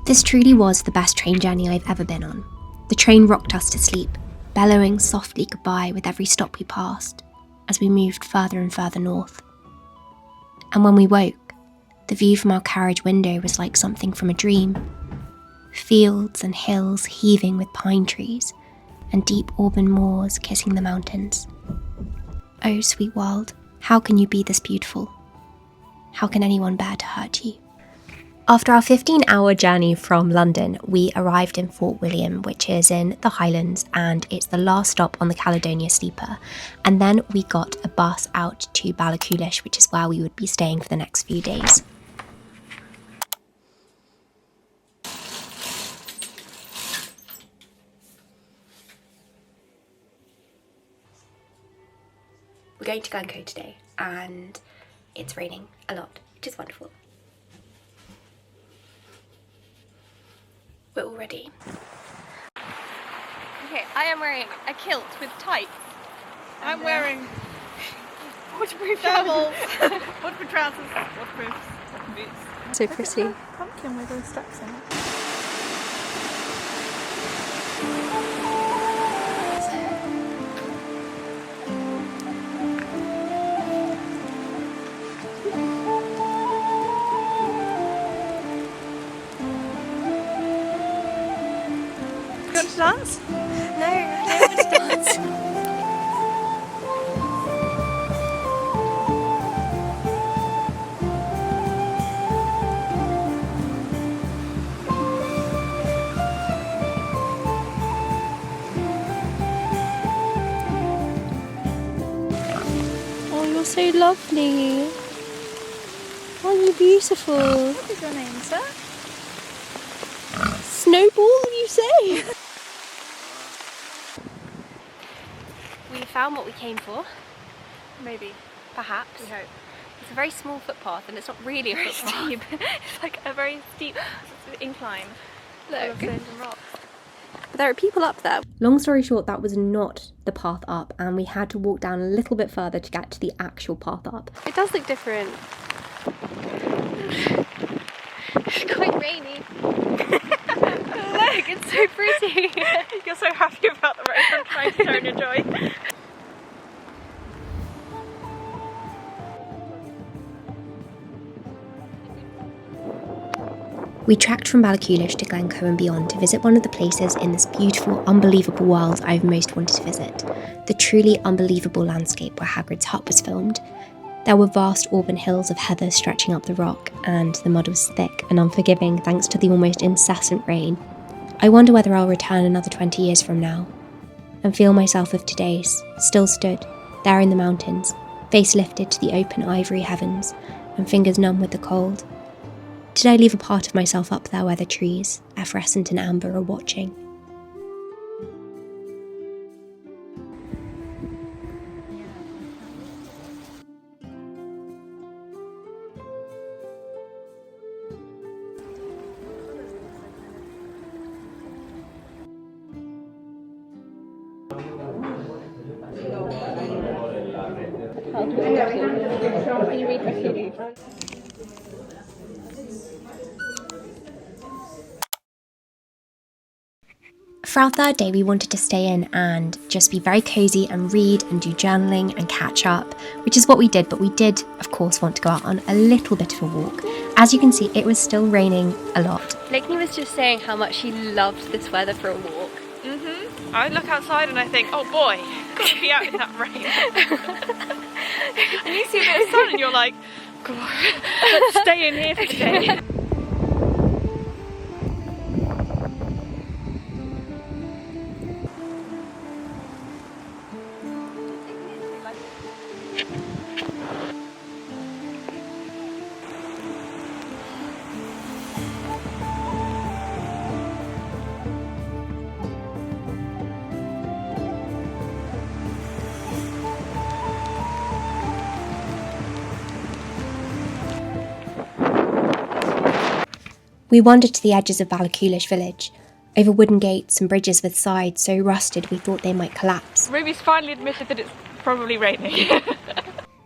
This truly was the best train journey I've ever been on. The train rocked us to sleep, bellowing softly goodbye with every stop we passed, as we moved further and further north. And when we woke, the view from our carriage window was like something from a dream. Fields and hills heaving with pine trees, and deep auburn moors kissing the mountains. Oh, sweet world, how can you be this beautiful? How can anyone bear to hurt you? After our 15-hour journey from London, we arrived in Fort William, which is in the Highlands, and it's the last stop on the Caledonia Sleeper. And then we got a bus out to Ballachulish, which is where we would be staying for the next few days. We're going to Glencoe today, and it's raining a lot, which is wonderful. We're all ready. Okay, I am wearing a kilt with tights. I'm wearing waterproof thermals, waterproof trousers, waterproof boots. So pretty. Pumpkin with those stacks in it. You want to dance? No, I don't want to dance. Oh, you're so lovely. Oh, you're beautiful. What is your name, sir? Snowball, you say? We found what we came for. Maybe. Perhaps. We hope. It's a very small footpath, and it's not really a footpath. Steep. It's like a very steep incline. Full of stones and rocks. But there are people up there. Long story short, that was not the path up, and we had to walk down a little bit further to get to the actual path up. It does look different. It's quite rainy. Look, it's so pretty. You're so happy about the road. I'm trying to turn your joy. We trekked from Ballachulish to Glencoe and beyond to visit one of the places in this beautiful, unbelievable world I've most wanted to visit, the truly unbelievable landscape where Hagrid's hut was filmed. There were vast auburn hills of heather stretching up the rock, and the mud was thick and unforgiving thanks to the almost incessant rain. I wonder whether I'll return another 20 years from now, and feel myself of today still stood, there in the mountains, face lifted to the open ivory heavens, and fingers numb with the cold. Did I leave a part of myself up there where the trees, efflorescent and amber, are watching? For our third day, we wanted to stay in and just be very cozy and read and do journaling and catch up, which is what we did, but we did, of course, want to go out on a little bit of a walk. As you can see, it was still raining a lot. Blakeney was just saying how much she loved this weather for a walk. I look outside and I think, oh boy, gotta be out in that rain. And you see a bit of sun and you're like, God, let's stay in here for today. We wandered to the edges of Ballachulish village, over wooden gates and bridges with sides so rusted we thought they might collapse. Ruby's finally admitted that it's probably raining.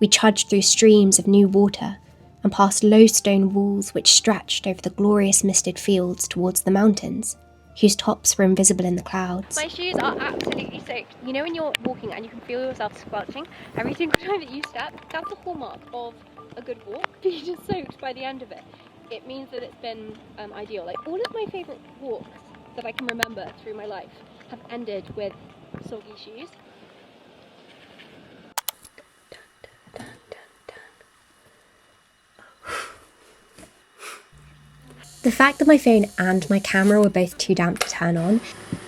We trudged through streams of new water and past low stone walls which stretched over the glorious misted fields towards the mountains, whose tops were invisible in the clouds. My shoes are absolutely soaked. You know when you're walking and you can feel yourself squelching every single time that you step? That's a hallmark of a good walk. If you're just soaked by the end of it, it means that it's been ideal. Like all of my favourite walks that I can remember through my life have ended with soggy shoes. The fact that my phone and my camera were both too damp to turn on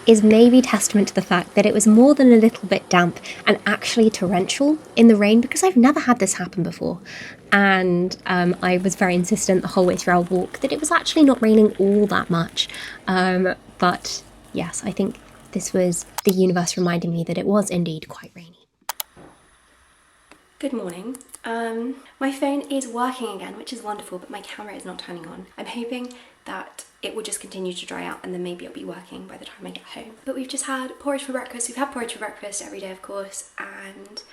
is maybe testament to the fact that it was more than a little bit damp and actually torrential in the rain, because I've never had this happen before. And I was very insistent the whole way through our walk that it was actually not raining all that much. But yes, I think this was the universe reminding me that it was indeed quite rainy. Good morning. My phone is working again, which is wonderful, but my camera is not turning on. I'm hoping that it will just continue to dry out and then maybe it'll be working by the time I get home. But we've just had porridge for breakfast. We've had porridge for breakfast every day, of course, and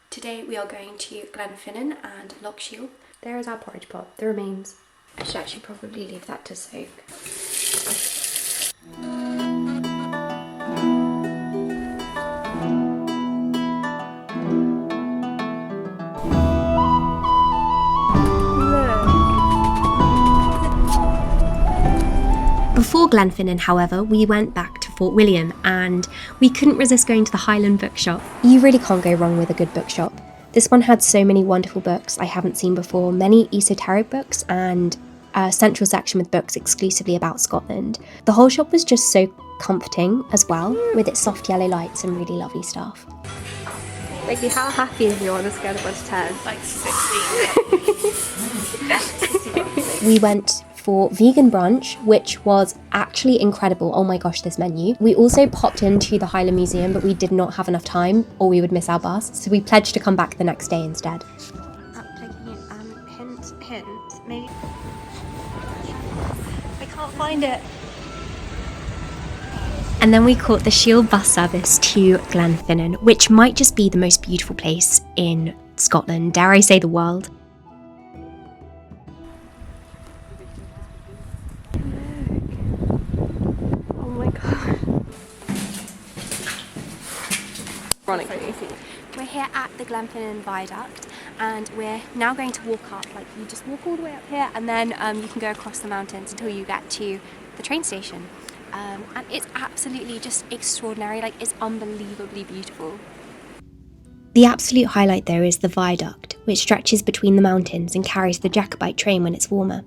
today we are going to Glenfinnan and Lochshiel. There is our porridge pot, the remains. I should actually probably leave that to soak. Before Glenfinnan, however, we went back to Fort William and we couldn't resist going to the Highland bookshop. You really can't go wrong with a good bookshop. This one had so many wonderful books I haven't seen before, many esoteric books and a central section with books exclusively about Scotland. The whole shop was just so comforting as well, with its soft yellow lights and really lovely stuff. Becky, how happy are you on a scale of 1 to 10? Like 16. We went for vegan brunch, which was actually incredible. Oh my gosh, this menu. We also popped into the Highland Museum, but we did not have enough time or we would miss our bus, so we pledged to come back the next day instead. Hint, maybe. I can't find it. And then we caught the Shield bus service to Glenfinnan, which might just be the most beautiful place in Scotland, dare I say the world. Oh my god. We're here at the Glenfinnan Viaduct and we're now going to walk up. Like, you just walk all the way up here and then you can go across the mountains until you get to the train station. And it's absolutely just extraordinary, like it's unbelievably beautiful. The absolute highlight though is the viaduct, which stretches between the mountains and carries the Jacobite train when it's warmer.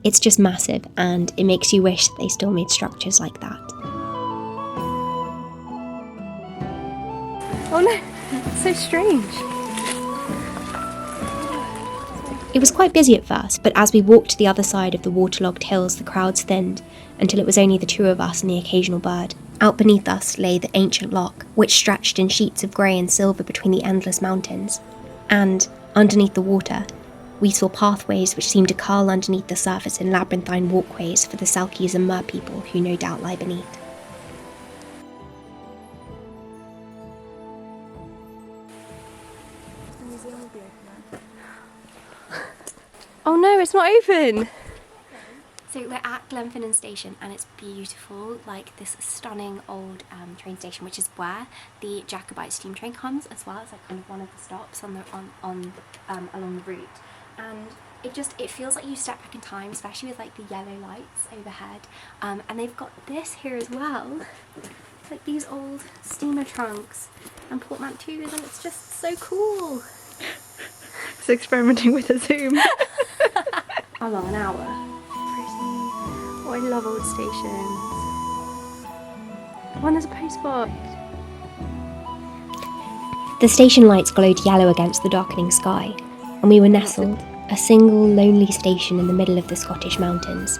It's just massive and it makes you wish that they still made structures like that. Oh no, it's so strange. It was quite busy at first, but as we walked to the other side of the waterlogged hills, the crowds thinned until it was only the two of us and the occasional bird. Out beneath us lay the ancient loch, which stretched in sheets of grey and silver between the endless mountains. And, underneath the water, we saw pathways which seemed to curl underneath the surface in labyrinthine walkways for the Selkies and Mer people who no doubt lie beneath. Oh no, it's not open! So we're at Glenfinnan station and it's beautiful, like this stunning old train station, which is where the Jacobite steam train comes as well. It's like kind of one of the stops on the along the route, and it feels like you step back in time, especially with like the yellow lights overhead. And they've got this here as well, like these old steamer trunks and portmanteaus, and it's just so cool. It's experimenting with a zoom. How long? An hour? Oh, I love old stations. Oh, and there's a postbox. The station lights glowed yellow against the darkening sky, and we were nestled, a single lonely station in the middle of the Scottish mountains.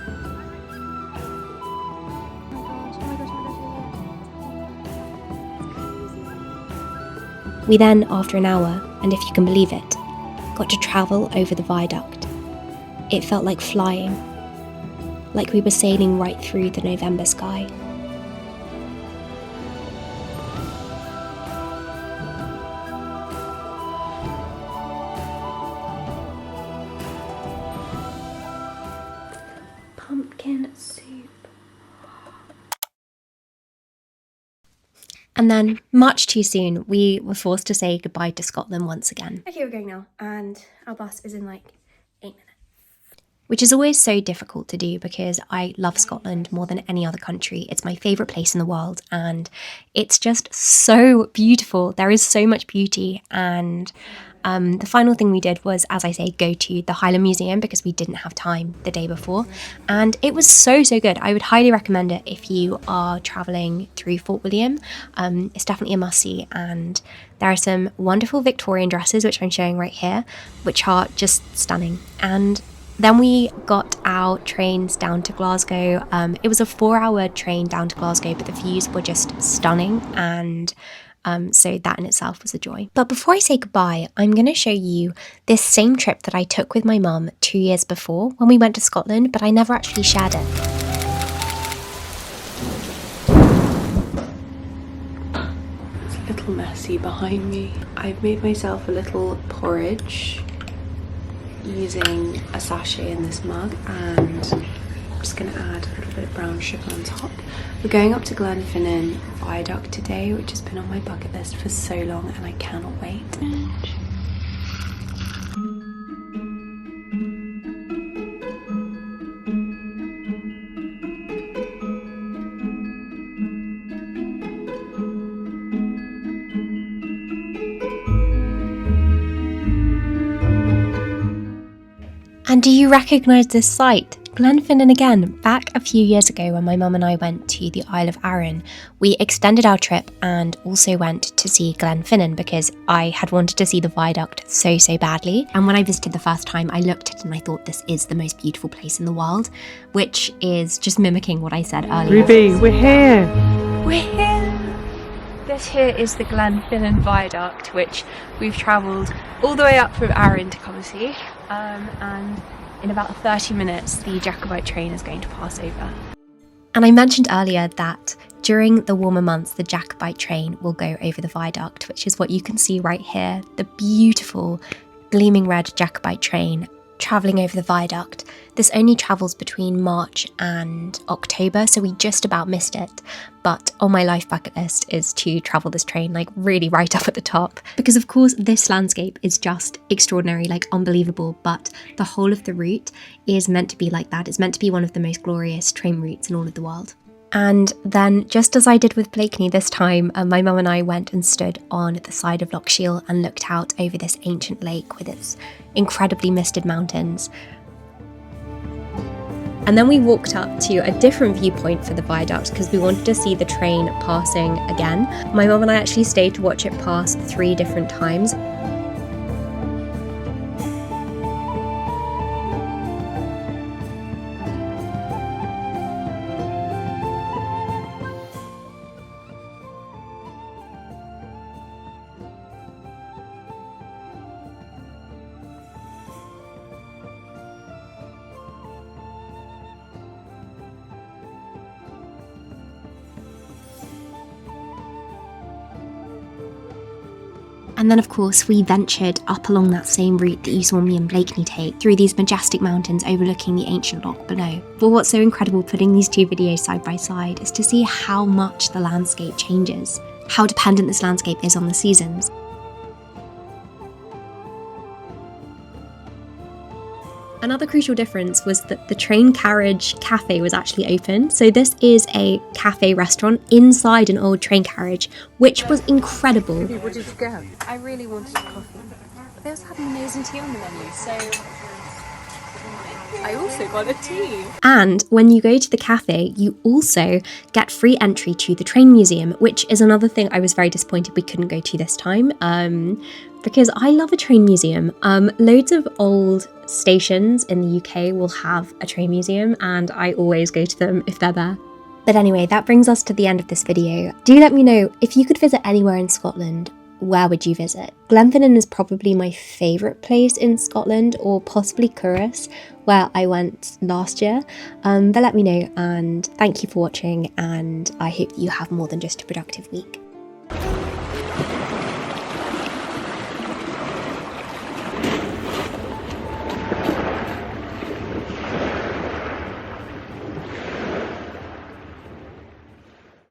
We then, after an hour, and if you can believe it, got to travel over the viaduct. It felt like flying, like we were sailing right through the November sky. And then, much too soon, we were forced to say goodbye to Scotland once again. Okay, we're going now, and our bus is in like 8 minutes. Which is always so difficult to do because I love Scotland more than any other country. It's my favourite place in the world and it's just so beautiful. There is so much beauty, and the final thing we did was, as I say, go to the Highland Museum because we didn't have time the day before, and it was so good. I would highly recommend it if you are travelling through Fort William. It's definitely a must-see, and there are some wonderful Victorian dresses which I'm showing right here, which are just stunning. And then we got our trains down to Glasgow. It was a 4-hour train down to Glasgow, but the views were just stunning, and so that in itself was a joy. But before I say goodbye, I'm going to show you this same trip that I took with my mum 2 years before when we went to Scotland, but I never actually shared it. It's a little messy behind me. I've made myself a little porridge using a sachet in this mug, and I'm just going to add a little bit of brown sugar on top. We're going up to Glenfinnan Viaduct today, which has been on my bucket list for so long and I cannot wait. And do you recognise this site? Glenfinnan again. Back a few years ago when my mum and I went to the Isle of Arran, we extended our trip and also went to see Glenfinnan because I had wanted to see the viaduct so badly. And when I visited the first time, I looked at it and I thought this is the most beautiful place in the world, which is just mimicking what I said earlier. Ruby, we're here! We're here! This here is the Glenfinnan Viaduct, which we've travelled all the way up from Arran to come and see. And in about 30 minutes, the Jacobite train is going to pass over. And I mentioned earlier that during the warmer months, the Jacobite train will go over the viaduct, which is what you can see right here. The beautiful gleaming red Jacobite train travelling over the viaduct. This only travels between March and October, so we just about missed it. But on my life bucket list is to travel this train, like really right up at the top. Because of course this landscape is just extraordinary, like unbelievable, but the whole of the route is meant to be like that. It's meant to be one of the most glorious train routes in all of the world. And then, just as I did with Blakeney this time, my mum and I went and stood on the side of Loch Shiel and looked out over this ancient lake with its incredibly misted mountains. And then we walked up to a different viewpoint for the viaduct because we wanted to see the train passing again. My mum and I actually stayed to watch it pass 3 different times. And then of course we ventured up along that same route that you saw me and Blakeney take, through these majestic mountains overlooking the ancient loch below. But what's so incredible putting these 2 videos side by side is to see how much the landscape changes, how dependent this landscape is on the seasons. Another crucial difference was that the train carriage cafe was actually open. So this is a cafe restaurant inside an old train carriage, which was incredible. What did you get? I really wanted a coffee. But they also had an amazing tea on the menu, so I also got a tea. And when you go to the cafe, you also get free entry to the train museum, which is another thing I was very disappointed we couldn't go to this time. Because I love a train museum. Loads of old stations in the UK will have a train museum and I always go to them if they're there. But anyway, that brings us to the end of this video. Do let me know, if you could visit anywhere in Scotland, where would you visit? Glenfinnan is probably my favourite place in Scotland, or possibly Curris, where I went last year. But let me know, and thank you for watching, and I hope you have more than just a productive week.